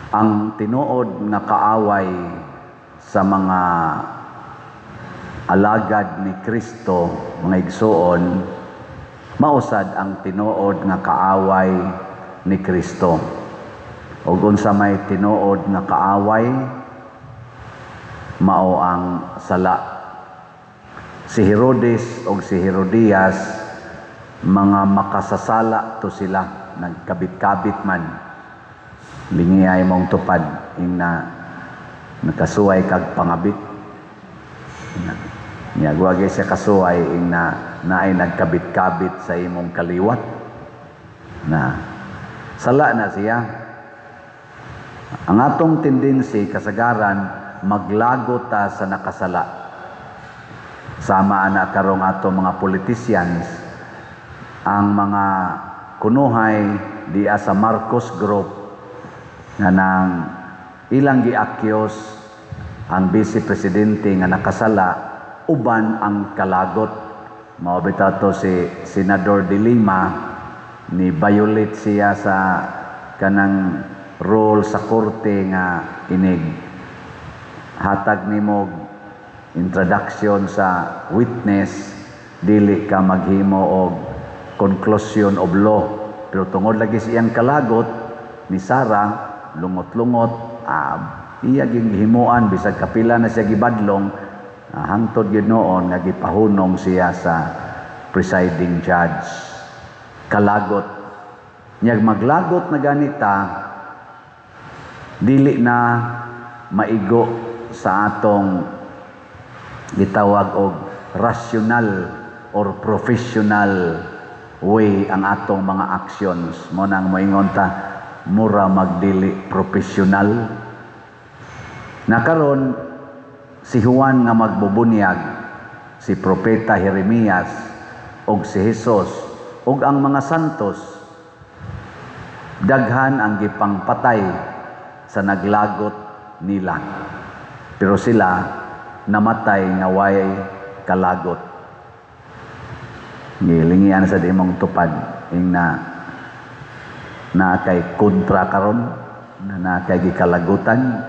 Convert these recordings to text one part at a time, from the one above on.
Ang tinuod nga kaaway sa mga alagad ni Kristo, mga igsoon, mausad ang tinuod nga kaaway ni Kristo. Ug unsa may tinuod nga kaaway, mao ang sala. Si Herodes o si Herodias, mga makasasala to sila, nagkabit-kabit man. Lingi ay mong tupad, na nakasuway kag pangabit. Niyagwagay siya kasuway, na ay nagkabit-kabit sa imong kaliwat. Na sala na siya. Ang atong tendency, kasagaran, maglago ta sa nakasala. Sama na karong atong mga politicians, ang mga kunuhay diya sa Marcos Group, nga nang ilang giakyos ang Vice Presidente nga nakasala, uban ang kalagot. Mao bitaw si Senador De Lima, ni violate siya sa kanang rule sa korte nga inig hatag nimo introduction sa witness, dili ka maghimo og conclusion of law. Pero tungod lagi siyang kalagot ni Sarah, lungot-lungot, iya ginghimuan bisag kapila na siya gibadlong, hangtod gyud noon nga gipahunong siya sa presiding judge. Kalagot. Nyag maglagot na ganita, dili na maigo sa atong gitawag og rational or professional way ang atong mga actions. Mo nang moingon ta, mura magdili professional. Nakaron si Juan nga magbubunyag, si Propeta Jeremias, og si Jesus, og ang mga santos, daghan ang gipangpatay sa naglagot nila. Pero sila namatay nga way kalagot. Gilingian sa di mong tupad, na kay kontra karon, na kay gikalagutan,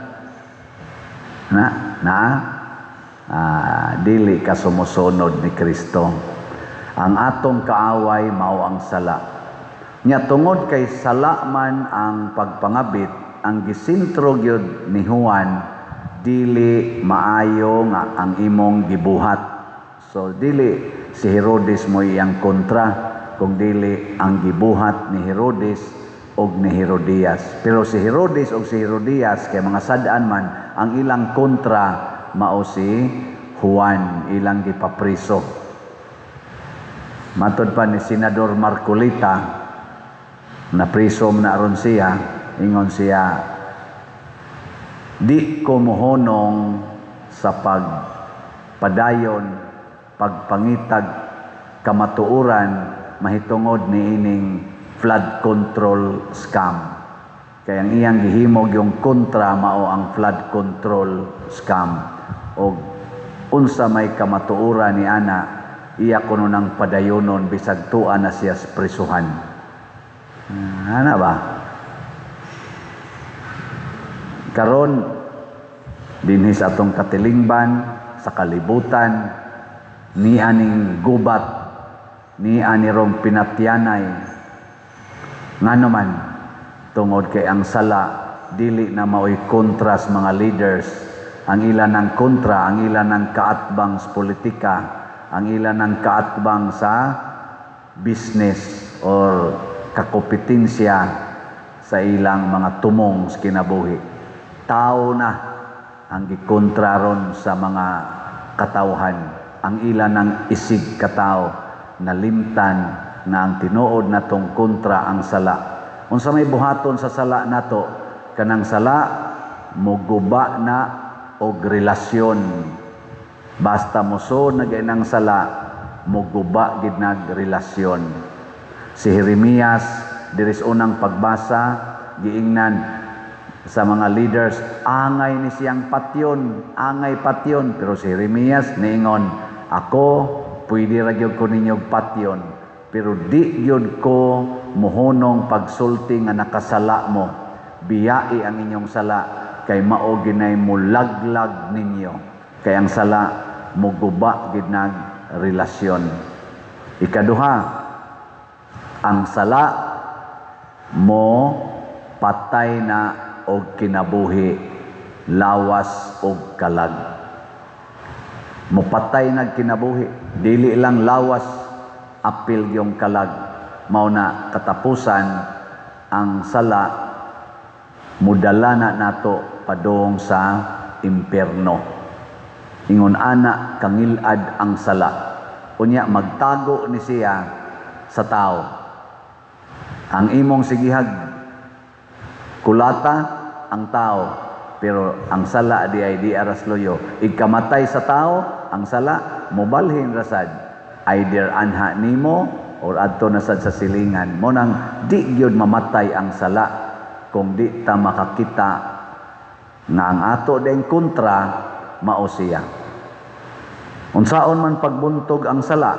dili ka sumusunod ni Kristo. Ang atong kaaway mao ang sala. Nya tungod kay sala man ang pagpangabit, ang gisintro gyud ni Juan, dili maayo nga ang imong gibuhat. So dili si Herodes mo iyang kontra, kung dili ang gibuhat ni Herodes og ni Herodias. Pero si Herodes og si Herodias, kay mga sadaan man, ang ilang kontra mao si Juan, ilang gipapriso. Matod pa ni Senador Marcolita, na priso na aron siya, ingon siya, di ko mohonong sa pagpadayon, pagpangitag kamatuoran, mahitungod ni ining flood control scam. Kaya ang iyang gihimog yung kontra mao ang flood control scam. O unsa may kamatuoran ni ana, iya kuno nang padayonon bisag tuan na siya sa prisuhan. Ana ba? Karon dinhi sa atong katilingban, sa kalibutan, ni aning gubat, ni anirong pinatyanay, nga naman, tungod kay ang sala, dili na mao'y kontras mga leaders. Ang ilan ng kontra, ang ilan ng kaatbang sa politika, ang ilan ng kaatbang sa business or kakompetensya sa ilang mga tumong sa kinabuhi. Tao na ang gikontra ron sa mga katawhan. Ang ilan ng isig katao, nalimtan na ang tinuod natong kontra ang sala. Unsa may buhaton sa sala nato, kanang sala moguba na og relasyon. Basta moso na ganang sala, moguba gid nag relasyon. Si Jeremias diris unang pagbasa, giingnan sa mga leaders, angay ni siyang patyon, angay patyon. Pero si Jeremias niingon, ako pwede ra gyud ko ninyog patyon, pero di gyud ko mohonong pagsulti nga nakasala mo. biyai ang inyong sala, kay mao ginay mulaglag ninyo. Kay ang sala muguba gid nag relasyon. Ikaduha, ang sala mo patay na og kinabuhi, lawas og kalag. Mupatay nag kinabuhi, dili lang lawas, apil yung kalag. Mao na katapusan ang sala mudala na nato padung sa impierno. Ingon ana kangilad ang sala. Unya magtago ni siya sa tao. Ang imong sigihag kulata ang tao, pero ang sala di ay di aras loyo. Ikamatay sa tao, ang sala mobalhin rasad. Either anha nimo or adto nasad sa silingan. Mo nang di gyud mamatay ang sala kung di ta makakita nga ang ato ding kontra mao siya. Unsaon man pagbuntog ang sala,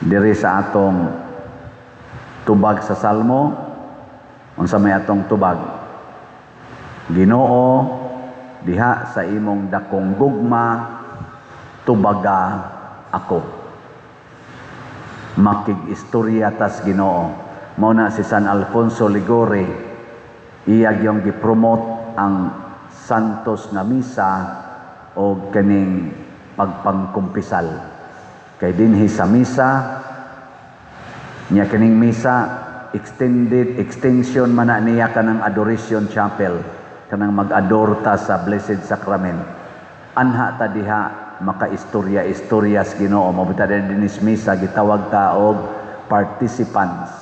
diri sa atong tubag sa Salmo, unsa may atong tubag? Ginoo, diha sa imong dakong gugma, tubaga ako. Makig-istorya tas Ginoo. Mao na si San Alfonso Liguori, iyag yung gipromote ang santos nga misa o kaning pagpangkumpisal. Kay dinhi sa misa, niya kaning misa, extension man na niya kanang adoration chapel, kanang mag-adorta sa Blessed Sacrament. Anha ta diha makaistorya-istoryas Ginoo. Mabita din dinis misa, gitawag ta og participants.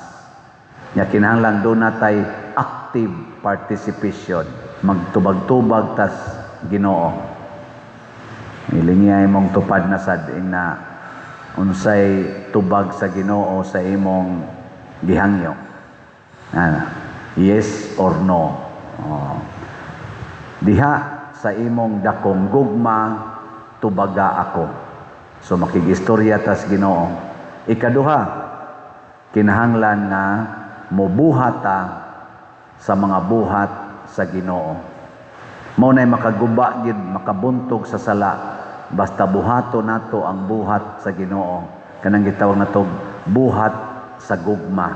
Nya kinahanglan doon natay active participation. Magtubag-tubag tas Ginoo. Ilingi imong tupad na sad na unsay tubag sa Ginoo sa imong gihangyo. Yes or no. Diha sa imong dakong gugma, tubaga ako. So makigistorya tas Ginoo. Ikaduha, kinahanglan na mobuhata sa mga buhat sa Ginoo. Mao nay makaguba gid, makabuntog sa sala basta buhato nato ang buhat sa Ginoo. Kanang gitawag nato buhat sa gugma.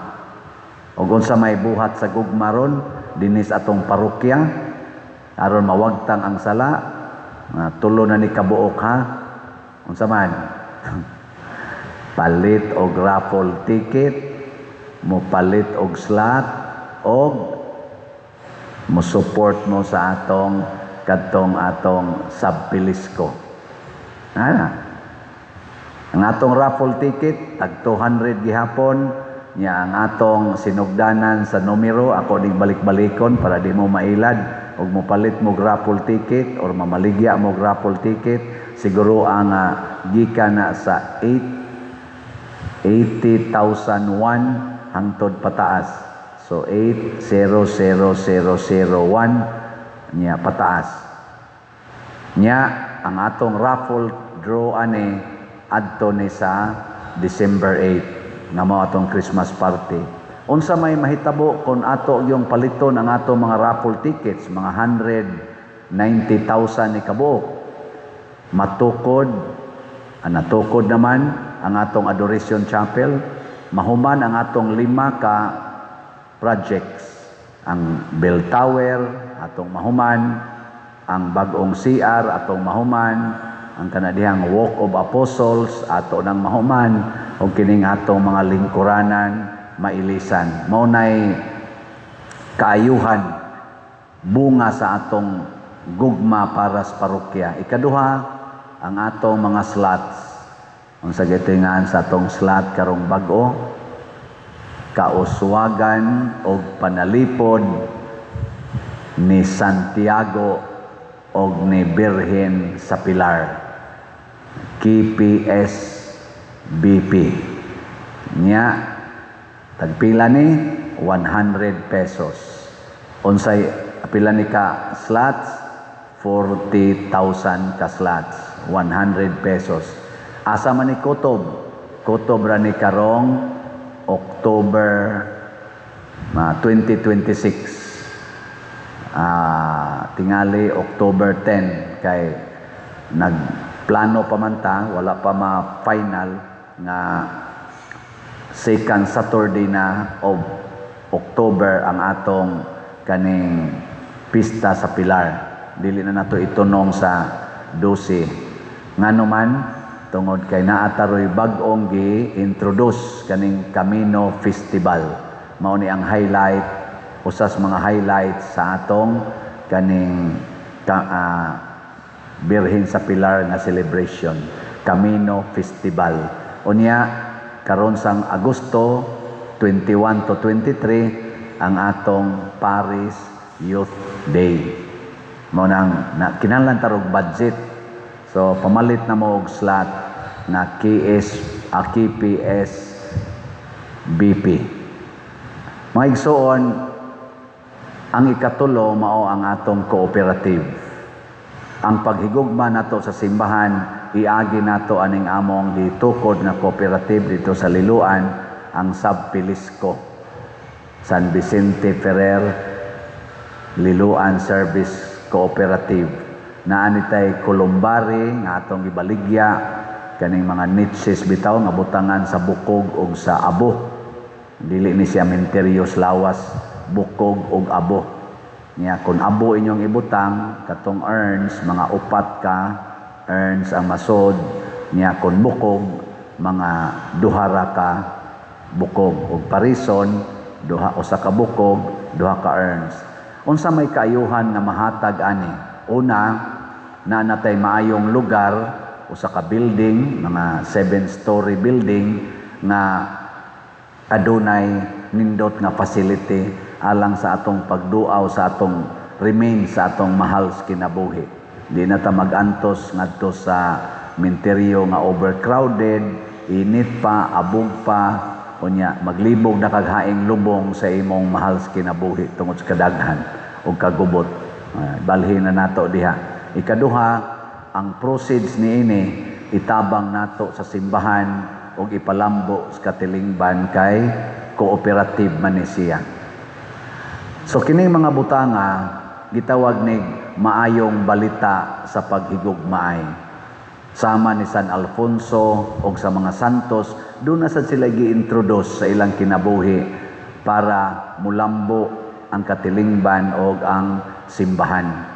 Ug unsa may buhat sa gugma ron dinis atong parokya aron mawagtang ang sala, tulo na ni kabuok ha. Unsa man? Palit og raffle ticket, mopalit og slot, og mo support mo sa atong atong sabpilisko. Ang atong raffle ticket tag 200 gihapon, nya ang atong sinugdanan sa numero ako dig balik-balikon para di mo mailad, og mopalit mo raffle ticket or mamaligya mo raffle ticket, siguro ang gikan na sa 80,001 hangtod pataas. So 800,001 nya pataas. Nya ang atong raffle draw ani adto ni sa December 8 nga mao atong Christmas party. Unsa may mahitabo kung ato yung paliton ang atong mga raffle tickets, mga 190,000 ni kabuok. Matukod, natukod naman ang atong Adoration Chapel, mahuman ang atong 5 ka projects. Ang bell tower atong mahuman, ang bagong CR atong mahuman, ang kanadihang Walk of Apostles ato nang mahuman, o kining atong mga lingkuranan mailisan. Maunay kaayuhan bunga sa atong gugma para sa parokya. Ikaduha, ang atong mga slots. Unsa gitingan sa atong slot karong bag-o, kauswagan o panalipod ni Santiago o ni Birhen sa Pilar. KPS BP. Nya, tagpila ni 100 pesos. Unsay pila ni ka slots? 40,000 ka slots. 100 pesos. Asa man ni kutob? Kutob ra ni karong October 2026. Tingali October 10 kay nagplano pa man ta, wala pa ma-final nga second Saturday na of October ang atong kaning pista sa Pilar. Dili na nato itunong sa 12. Nganuman tungod kay naataroy bag-ong gi-introduce kaning Camino Festival. Mao ni ang highlight, usas mga highlights sa atong kaning Birhen sa Pilar nga celebration, Camino Festival. Unya karon sang Agosto 21 to 23 ang atong Paris Youth Day. Mao nang kinahanglan tarog budget. So pamalit na mo og slot na KPS BP. Mga igsoon, ang ikatulo mao ang atong cooperative. Ang paghigugma nato sa simbahan, iagi nato aning among gitukod nga cooperative dito sa Liloan, ang Subpilisco, San Vicente Ferrer Liloan Service Cooperative. Naanitay kulumbari nga atong gibaligya kaning mga niches bitaw nga butangan sa bukog ug sa abo. Dili ni siya menterios lawas, bukog ug abo. Niya kung abo inyong ibutang katong earns, mga upat ka earns ang masod. Niya kung bukog, mga duhara ka bukog ug parison, usa ka bukog, duha ka earns. Unsa may kaayuhan nga mahatag ani? Una, na natay maayong lugar, usa ka building, mga 7-story building nga adunay nindot nga facility alang sa atong pagduaw sa atong remain sa atong mahal kinabuhi. Di na ta magantos ngadto sa menteryo nga overcrowded, init pa, abog pa, unya maglibog na kaghaing lubong sa imong mahal kinabuhi tungod sa kadaghan o kagubot. Balhin na nato diha. Ikaduha, ang proceeds niini itabang nato sa simbahan o ipalambo sa katilingban kay cooperative man ni siya. So kining mga butanga gitawag nig maayong balita sa paghigugmaay. Sama ni San Alfonso o sa mga santos, doon na sad sila gi-introduce sa ilang kinabuhi para mulambo ang katilingban o ang simbahan.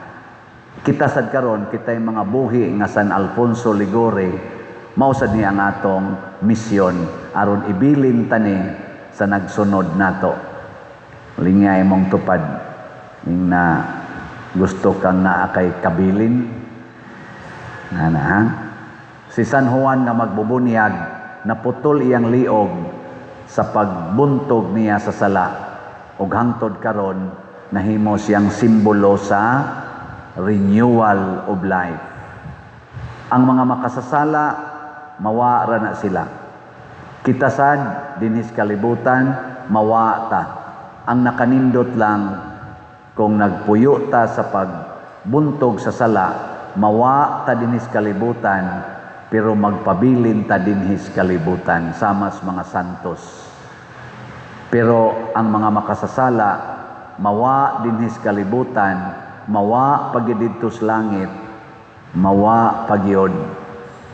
Kita sad karon kitay mga buhi nga San Alfonso Ligore, mao sad ni ang atong misyon aron ibilin tani sa nagsunod nato. Lingay mong tupad ning na gusto kang naa kay kabilin na si San Juan nga magbubunyag naputol iyang liog sa pagbuntog niya sa sala ug hangtod karon nahimo siyang simbolo sa renewal of life. Ang mga makasasala mawara na sila. Kita sad dinis kalibutan mawa ta. Ang nakanindot lang kung nagpuyo ta sa pagbuntog sa sala, mawa ta dinis kalibutan pero magpabilin ta dinhis kalibutan sama sa mga santos. Pero ang mga makasasala mawa dinhis kalibutan, mawa pagididto sa langit, mawa pagyod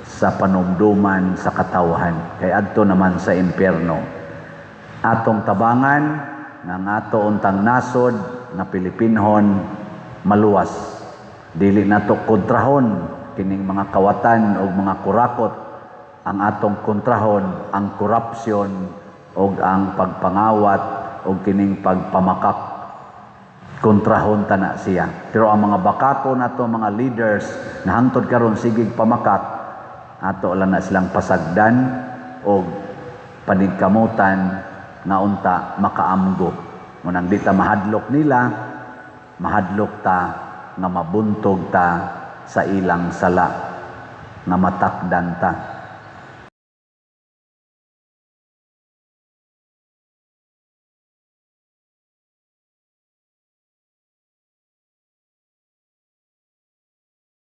sa panumduman sa katawhan kay adto naman sa impyerno. Atong tabangan nga ato untang nasod na Pilipinhon maluwas. Dili nato kontrahon kining mga kawatan o mga kurakot. Ang atong kontrahon ang korupsyon o ang pagpangawat o kining pagpamakak. Kontrahon ta na siya. Pero ang mga bakato nato mga leaders na hangtod karon sigig pamakak, ato lang na silang pasagdan o panigkamutan na unta makaamgo. Munang di ta mahadlok nila, mahadlok ta nga mabuntog ta sa ilang sala, nga matakdan ta.